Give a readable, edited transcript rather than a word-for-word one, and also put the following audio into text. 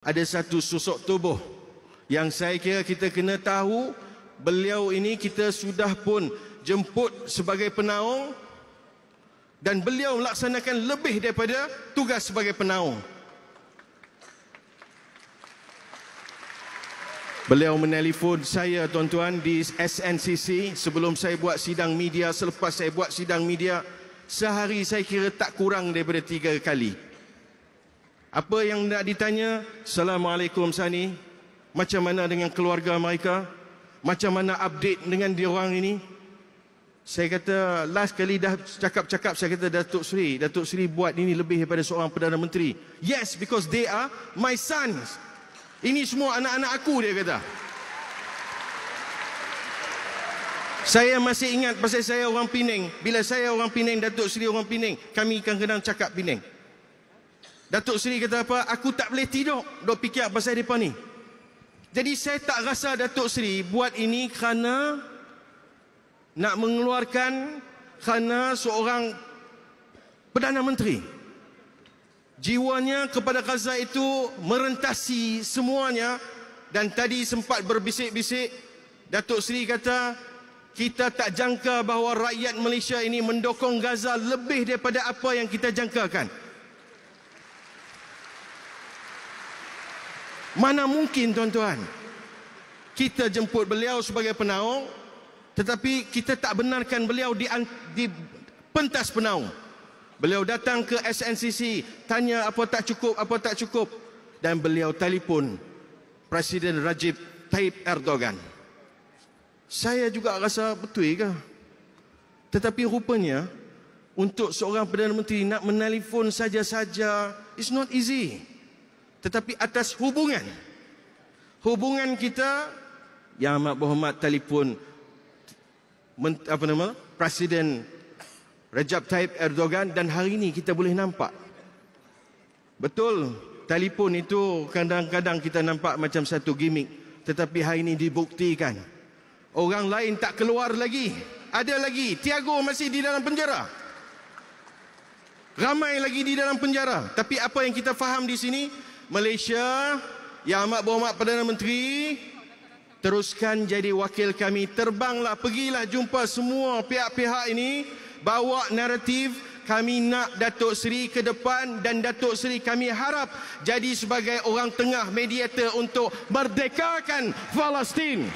Ada satu sosok tubuh yang saya kira kita kena tahu. Beliau ini kita sudah pun jemput sebagai penaung dan beliau melaksanakan lebih daripada tugas sebagai penaung. Beliau menelpon saya, tuan-tuan, di SNCC sebelum saya buat sidang media. Selepas saya buat sidang media, sehari saya kira tak kurang daripada 3 kali. Apa yang nak ditanya? Assalamualaikum Sani, macam mana dengan keluarga mereka? Macam mana update dengan diorang ini? Saya kata, last kali dah cakap-cakap, saya kata, Datuk Seri buat ini lebih daripada seorang Perdana Menteri. Yes, because they are my sons. Ini semua anak-anak aku, dia kata. Saya masih ingat pasal saya orang Penang. Bila saya orang Penang, Datuk Seri orang Penang, kami kadang-kadang cakap Penang. Datuk Seri kata apa? Aku tak boleh tidur duk fikir pasal mereka ni. Jadi saya tak rasa Datuk Seri buat ini kerana nak mengeluarkan kerana seorang Perdana Menteri. Jiwanya kepada Gaza itu merentasi semuanya. Dan tadi sempat berbisik-bisik, Datuk Seri kata, kita tak jangka bahawa rakyat Malaysia ini mendukung Gaza lebih daripada apa yang kita jangkakan. Mana mungkin, tuan-tuan, kita jemput beliau sebagai penaung, tetapi kita tak benarkan beliau di pentas penaung. Beliau datang ke SNCC, tanya apa tak cukup, dan beliau telefon Presiden Recep Tayyip Erdogan. Saya juga rasa betul ke? Tetapi rupanya untuk seorang Perdana Menteri nak menelefon saja-saja, it's not easy. Tetapi atas hubungan kita, Yang Amat Berhormat telefon Presiden Recep Tayyip Erdogan, dan hari ini kita boleh nampak. Betul, telefon itu kadang-kadang kita nampak macam satu gimmick, tetapi hari ini dibuktikan. Orang lain tak keluar lagi. Ada lagi, Tiago masih di dalam penjara. Ramai lagi di dalam penjara. Tapi apa yang kita faham di sini, Malaysia, Yang Amat Berhormat Perdana Menteri, teruskan jadi wakil kami. Terbanglah, pergilah jumpa semua pihak-pihak ini, bawa naratif. Kami nak Datuk Seri ke depan, dan Datuk Seri kami harap jadi sebagai orang tengah mediator untuk merdekakan Palestin.